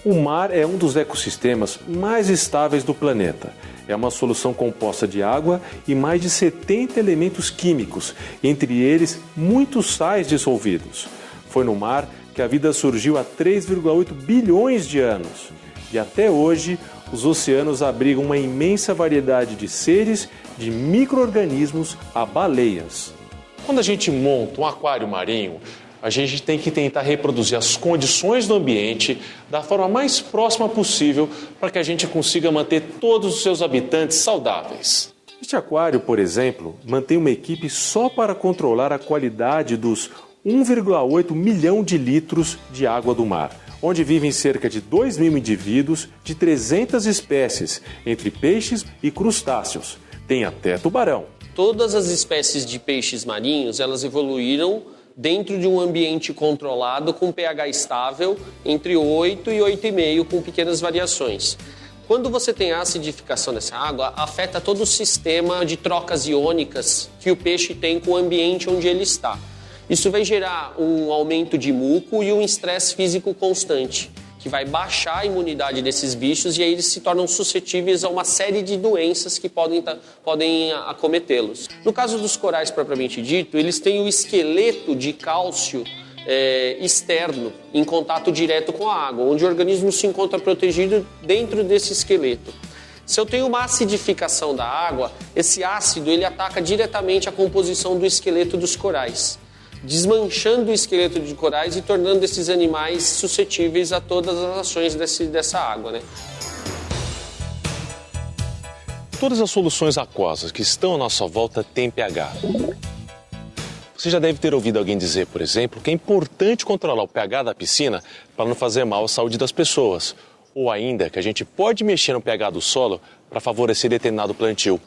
O mar é um dos ecossistemas mais estáveis do planeta. É uma solução composta de água e mais de 70 elementos químicos, entre eles muitos sais dissolvidos. Foi no mar que a vida surgiu há 3,8 bilhões de anos. E até hoje, os oceanos abrigam uma imensa variedade de seres, de micro-organismos a baleias. Quando a gente monta um aquário marinho, a gente tem que tentar reproduzir as condições do ambiente da forma mais próxima possível para que a gente consiga manter todos os seus habitantes saudáveis. Este aquário, por exemplo, mantém uma equipe só para controlar a qualidade dos 1,8 milhão de litros de água do mar, onde vivem cerca de 2.000 indivíduos de 300 espécies, entre peixes e crustáceos. Tem até tubarão. Todas as espécies de peixes marinhos, elas evoluíram dentro de um ambiente controlado com pH estável entre 8 e 8,5, com pequenas variações. Quando você tem a acidificação dessa água, afeta todo o sistema de trocas iônicas que o peixe tem com o ambiente onde ele está. Isso vai gerar um aumento de muco e um estresse físico constante, que vai baixar a imunidade desses bichos e aí eles se tornam suscetíveis a uma série de doenças que podem acometê-los. No caso dos corais propriamente dito, eles têm o esqueleto de cálcio externo, em contato direto com a água, onde o organismo se encontra protegido dentro desse esqueleto. Se eu tenho uma acidificação da água, esse ácido ele ataca diretamente a composição do esqueleto dos corais, desmanchando o esqueleto de corais e tornando esses animais suscetíveis a todas as ações dessa água, né? Todas as soluções aquosas que estão à nossa volta têm pH. Você já deve ter ouvido alguém dizer, por exemplo, que é importante controlar o pH da piscina para não fazer mal à saúde das pessoas. Ou ainda que a gente pode mexer no pH do solo para favorecer determinado plantio.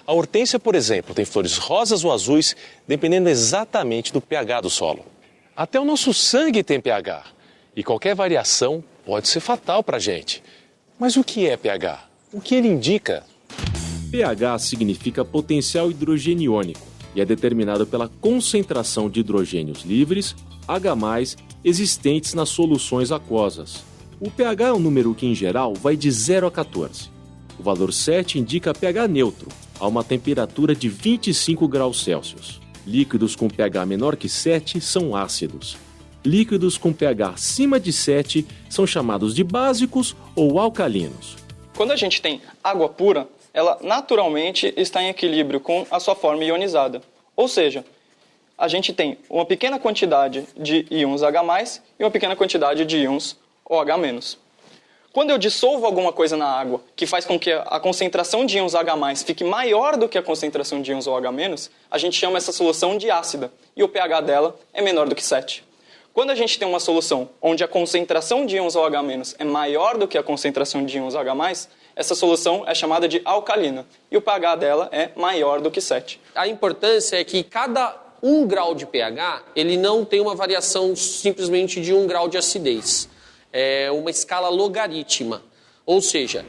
A hortênsia, por exemplo, tem flores rosas ou azuis, dependendo exatamente do pH do solo. Até o nosso sangue tem pH, e qualquer variação pode ser fatal para a gente. Mas o que é pH? O que ele indica? pH significa potencial hidrogeniônico e é determinado pela concentração de hidrogênios livres, H+, existentes nas soluções aquosas. O pH é um número que, em geral, vai de 0 a 14. O valor 7 indica pH neutro, a uma temperatura de 25 graus Celsius. Líquidos com pH menor que 7 são ácidos. Líquidos com pH acima de 7 são chamados de básicos ou alcalinos. Quando a gente tem água pura, ela naturalmente está em equilíbrio com a sua forma ionizada. Ou seja, a gente tem uma pequena quantidade de íons H+, e uma pequena quantidade de íons OH-. Quando eu dissolvo alguma coisa na água que faz com que a concentração de íons H+, fique maior do que a concentração de íons OH-, a gente chama essa solução de ácida, e o pH dela é menor do que 7. Quando a gente tem uma solução onde a concentração de íons OH- é maior do que a concentração de íons H+, essa solução é chamada de alcalina, e o pH dela é maior do que 7. A importância é que cada 1 grau de pH, ele não tem uma variação simplesmente de 1 grau de acidez. É uma escala logarítmica, ou seja,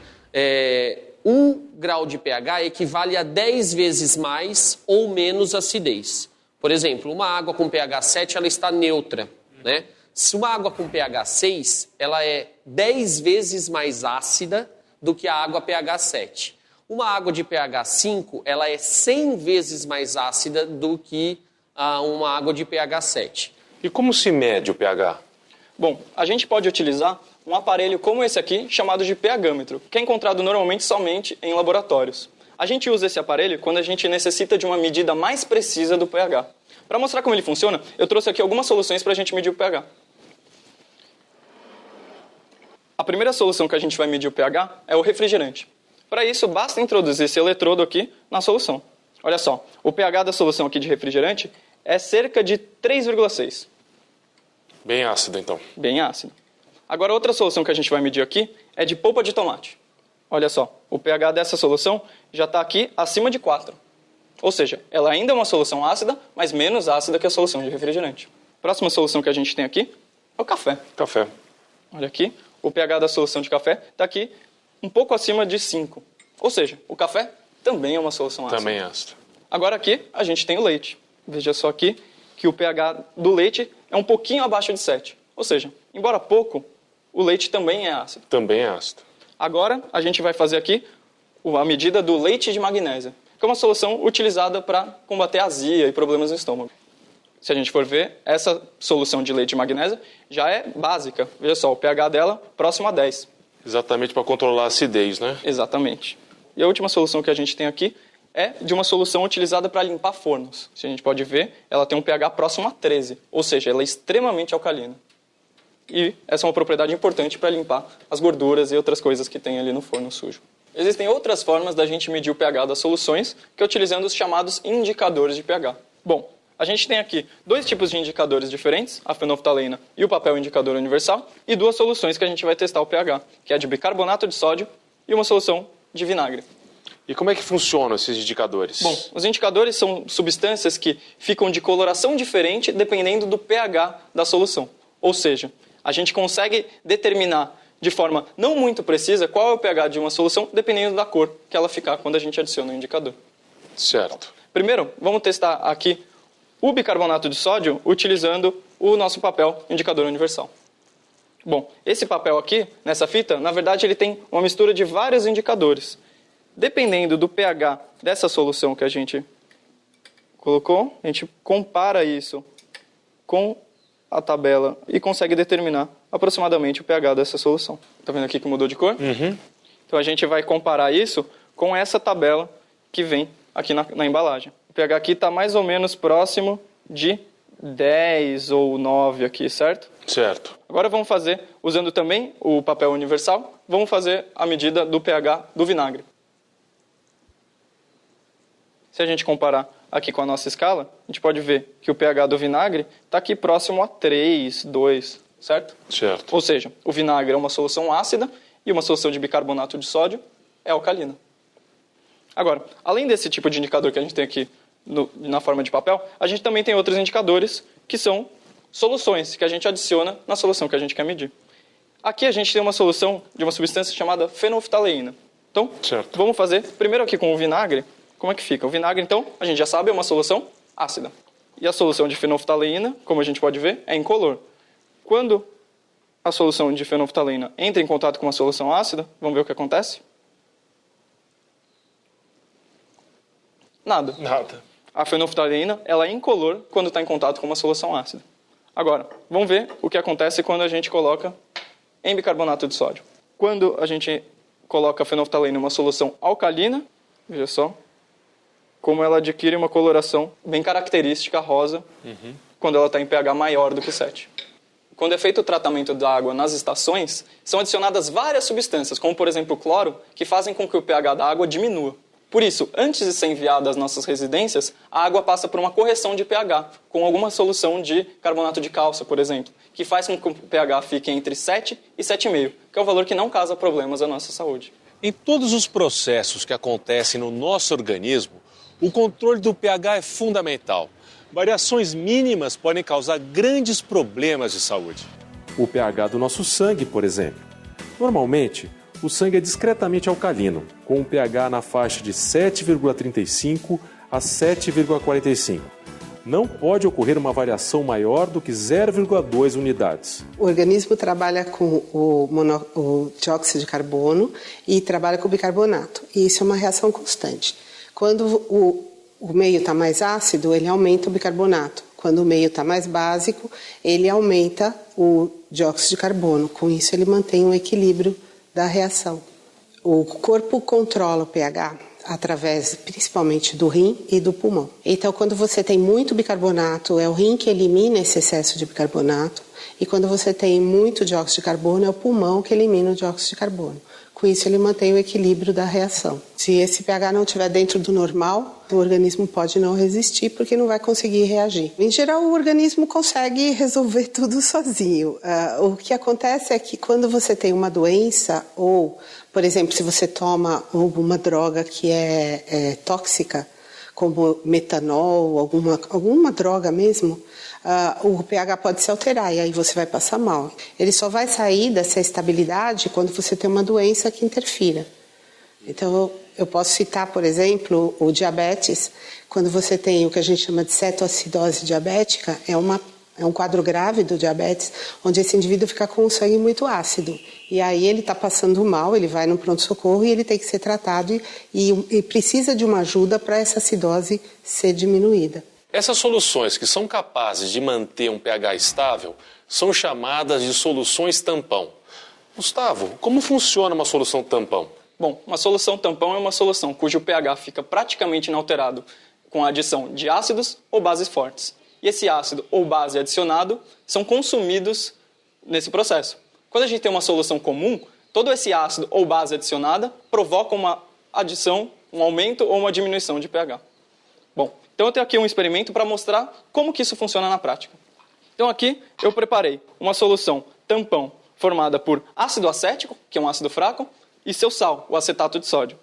1 grau de pH equivale a 10 vezes mais ou menos acidez. Por exemplo, uma água com pH 7 ela está neutra, né? Se uma água com pH 6, ela é 10 vezes mais ácida do que a água pH 7. Uma água de pH 5, ela é 100 vezes mais ácida do que uma água de pH 7. E como se mede o pH? Bom, a gente pode utilizar um aparelho como esse aqui, chamado de pHmetro, que é encontrado normalmente somente em laboratórios. A gente usa esse aparelho quando a gente necessita de uma medida mais precisa do pH. Para mostrar como ele funciona, eu trouxe aqui algumas soluções para a gente medir o pH. A primeira solução que a gente vai medir o pH é o refrigerante. Para isso, basta introduzir esse eletrodo aqui na solução. Olha só, o pH da solução aqui de refrigerante é cerca de 3,6. Bem ácido, então. Bem ácido. Agora, outra solução que a gente vai medir aqui é de polpa de tomate. Olha só, o pH dessa solução já está aqui acima de 4. Ou seja, ela ainda é uma solução ácida, mas menos ácida que a solução de refrigerante. Próxima solução que a gente tem aqui é o café. Café. Olha aqui, o pH da solução de café está aqui um pouco acima de 5. Ou seja, o café também é uma solução ácida. Também é ácido. Agora aqui a gente tem o leite. Veja só aqui que o pH do leite é um pouquinho abaixo de 7. Ou seja, embora pouco, o leite também é ácido. Também é ácido. Agora, a gente vai fazer aqui a medida do leite de magnésia, que é uma solução utilizada para combater azia e problemas no estômago. Se a gente for ver, essa solução de leite de magnésia já é básica. Veja só, o pH dela próximo a 10. Exatamente para controlar a acidez, né? Exatamente. E a última solução que a gente tem aqui é de uma solução utilizada para limpar fornos. Se a gente pode ver, ela tem um pH próximo a 13, ou seja, ela é extremamente alcalina. E essa é uma propriedade importante para limpar as gorduras e outras coisas que tem ali no forno sujo. Existem outras formas da gente medir o pH das soluções, que é utilizando os chamados indicadores de pH. Bom, a gente tem aqui 2 tipos de indicadores diferentes, a fenolftaleína e o papel indicador universal, e 2 soluções que a gente vai testar o pH, que é a de bicarbonato de sódio e uma solução de vinagre. E como é que funcionam esses indicadores? Bom, os indicadores são substâncias que ficam de coloração diferente dependendo do pH da solução. Ou seja, a gente consegue determinar de forma não muito precisa qual é o pH de uma solução, dependendo da cor que ela ficar quando a gente adiciona o indicador. Certo. Primeiro, vamos testar aqui o bicarbonato de sódio utilizando o nosso papel indicador universal. Bom, esse papel aqui, nessa fita, na verdade ele tem uma mistura de vários indicadores. Dependendo do pH dessa solução que a gente colocou, a gente compara isso com a tabela e consegue determinar aproximadamente o pH dessa solução. Está vendo aqui que mudou de cor? Uhum. Então a gente vai comparar isso com essa tabela que vem aqui na embalagem. O pH aqui está mais ou menos próximo de 10 ou 9 aqui, certo? Certo. Agora vamos fazer, usando também o papel universal, vamos fazer a medida do pH do vinagre. Se a gente comparar aqui com a nossa escala, a gente pode ver que o pH do vinagre está aqui próximo a 3, 2, certo? Certo. Ou seja, o vinagre é uma solução ácida e uma solução de bicarbonato de sódio é alcalina. Agora, além desse tipo de indicador que a gente tem aqui na forma de papel, a gente também tem outros indicadores que são soluções que a gente adiciona na solução que a gente quer medir. Aqui a gente tem uma solução de uma substância chamada fenolftaleína. Então, certo. Vamos fazer primeiro aqui com o vinagre. Como é que fica? O vinagre, então, a gente já sabe, é uma solução ácida. E a solução de fenolftaleína, como a gente pode ver, é incolor. Quando a solução de fenolftaleína entra em contato com uma solução ácida, vamos ver o que acontece? Nada. A fenolftaleína, ela é incolor quando está em contato com uma solução ácida. Agora, vamos ver o que acontece quando a gente coloca em bicarbonato de sódio. Quando a gente coloca a fenolftaleína em uma solução alcalina, veja só, como ela adquire uma coloração bem característica rosa, quando ela está em pH maior do que 7. Quando é feito o tratamento da água nas estações, são adicionadas várias substâncias, como por exemplo o cloro, que fazem com que o pH da água diminua. Por isso, antes de ser enviada às nossas residências, a água passa por uma correção de pH, com alguma solução de carbonato de cálcio, por exemplo, que faz com que o pH fique entre 7 e 7,5, que é um valor que não causa problemas à nossa saúde. Em todos os processos que acontecem no nosso organismo, o controle do pH é fundamental. Variações mínimas podem causar grandes problemas de saúde. O pH do nosso sangue, por exemplo. Normalmente, o sangue é discretamente alcalino, com um pH na faixa de 7,35 a 7,45. Não pode ocorrer uma variação maior do que 0,2 unidades. O organismo trabalha com o dióxido de carbono e trabalha com o bicarbonato. E isso é uma reação constante. Quando o meio está mais ácido, ele aumenta o bicarbonato. Quando o meio está mais básico, ele aumenta o dióxido de carbono. Com isso, ele mantém um equilíbrio da reação. O corpo controla o pH através principalmente do rim e do pulmão. Então, quando você tem muito bicarbonato, é o rim que elimina esse excesso de bicarbonato, e quando você tem muito dióxido de carbono, é o pulmão que elimina o dióxido de carbono. Com isso, ele mantém o equilíbrio da reação. Se esse pH não estiver dentro do normal, o organismo pode não resistir porque não vai conseguir reagir. Em geral, o organismo consegue resolver tudo sozinho. O que acontece é que quando você tem uma doença ou, por exemplo, se você toma alguma droga que é tóxica, como metanol, alguma droga mesmo, o pH pode se alterar e aí você vai passar mal. Ele só vai sair dessa estabilidade quando você tem uma doença que interfira. Então, eu posso citar, por exemplo, o diabetes. Quando você tem o que a gente chama de cetoacidose diabética, é um quadro grave do diabetes, onde esse indivíduo fica com o sangue muito ácido. E aí ele está passando mal, ele vai no pronto-socorro e ele tem que ser tratado e precisa de uma ajuda para essa acidose ser diminuída. Essas soluções que são capazes de manter um pH estável são chamadas de soluções tampão. Gustavo, como funciona uma solução tampão? Bom, uma solução tampão é uma solução cujo pH fica praticamente inalterado com a adição de ácidos ou bases fortes. E esse ácido ou base adicionado são consumidos nesse processo. Quando a gente tem uma solução comum, todo esse ácido ou base adicionada provoca uma adição, um aumento ou uma diminuição de pH. Bom, então eu tenho aqui um experimento para mostrar como que isso funciona na prática. Então aqui eu preparei uma solução tampão formada por ácido acético, que é um ácido fraco, e seu sal, o acetato de sódio.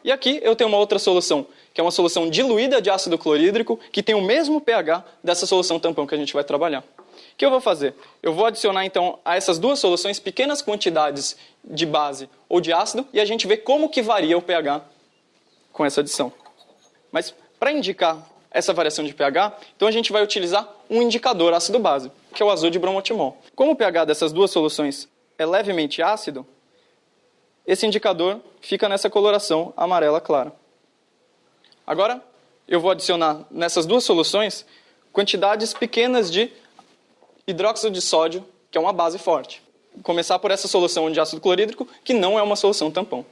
E aqui eu tenho uma outra solução, que é uma solução diluída de ácido clorídrico, que tem o mesmo pH dessa solução tampão que a gente vai trabalhar. O que eu vou fazer? Eu vou adicionar, então, a essas duas soluções pequenas quantidades de base ou de ácido, e a gente vê como que varia o pH com essa adição. Mas, para indicar essa variação de pH, então a gente vai utilizar um indicador ácido-base, que é o azul de bromotimol. Como o pH dessas duas soluções é levemente ácido, esse indicador fica nessa coloração amarela clara. Agora, eu vou adicionar nessas duas soluções quantidades pequenas de hidróxido de sódio, que é uma base forte. Vou começar por essa solução de ácido clorídrico, que não é uma solução tampão.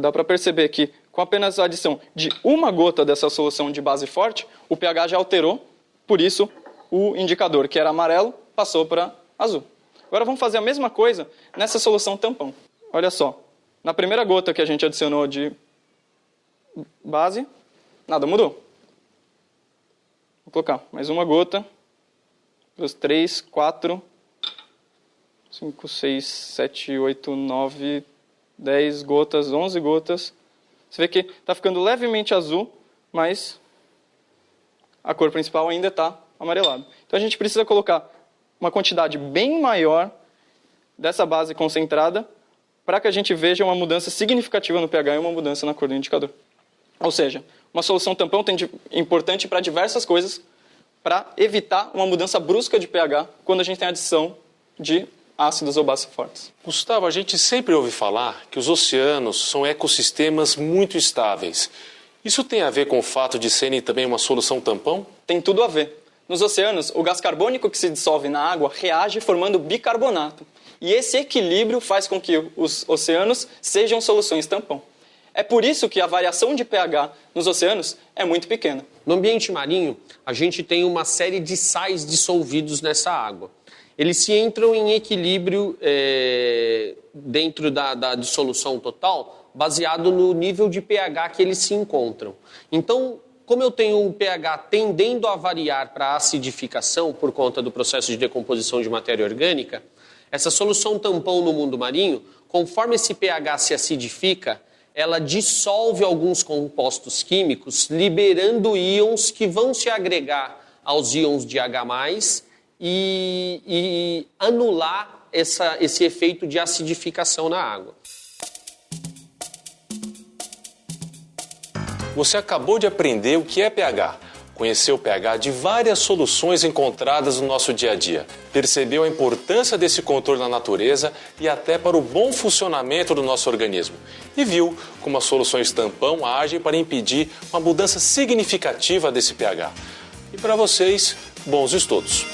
Dá para perceber que, com apenas a adição de uma gota dessa solução de base forte, o pH já alterou, por isso o indicador, que era amarelo, passou para azul. Agora vamos fazer a mesma coisa nessa solução tampão. Olha só, na primeira gota que a gente adicionou de base, nada mudou. Vou colocar mais uma gota, 2, 3, 4, 5, 6, 7, 8, 9, 10 gotas, 11 gotas. Você vê que está ficando levemente azul, mas a cor principal ainda está amarelada. Então a gente precisa colocar uma quantidade bem maior dessa base concentrada para que a gente veja uma mudança significativa no pH e uma mudança na cor do indicador. Ou seja, uma solução tampão é importante para diversas coisas, para evitar uma mudança brusca de pH quando a gente tem adição de ácidos ou bases fortes. Gustavo, a gente sempre ouve falar que os oceanos são ecossistemas muito estáveis. Isso tem a ver com o fato de serem também uma solução tampão? Tem tudo a ver. Nos oceanos, o gás carbônico que se dissolve na água reage formando bicarbonato. E esse equilíbrio faz com que os oceanos sejam soluções tampão. É por isso que a variação de pH nos oceanos é muito pequena. No ambiente marinho, a gente tem uma série de sais dissolvidos nessa água. Eles se entram em equilíbrio dentro da dissolução total, baseado no nível de pH que eles se encontram. Então, como eu tenho um pH tendendo a variar para acidificação por conta do processo de decomposição de matéria orgânica, essa solução tampão no mundo marinho, conforme esse pH se acidifica, ela dissolve alguns compostos químicos, liberando íons que vão se agregar aos íons de H+, e anular esse efeito de acidificação na água. Você acabou de aprender o que é pH. Conheceu o pH de várias soluções encontradas no nosso dia a dia. Percebeu a importância desse controle na natureza e até para o bom funcionamento do nosso organismo. E viu como as soluções tampão agem para impedir uma mudança significativa desse pH. E para vocês, bons estudos!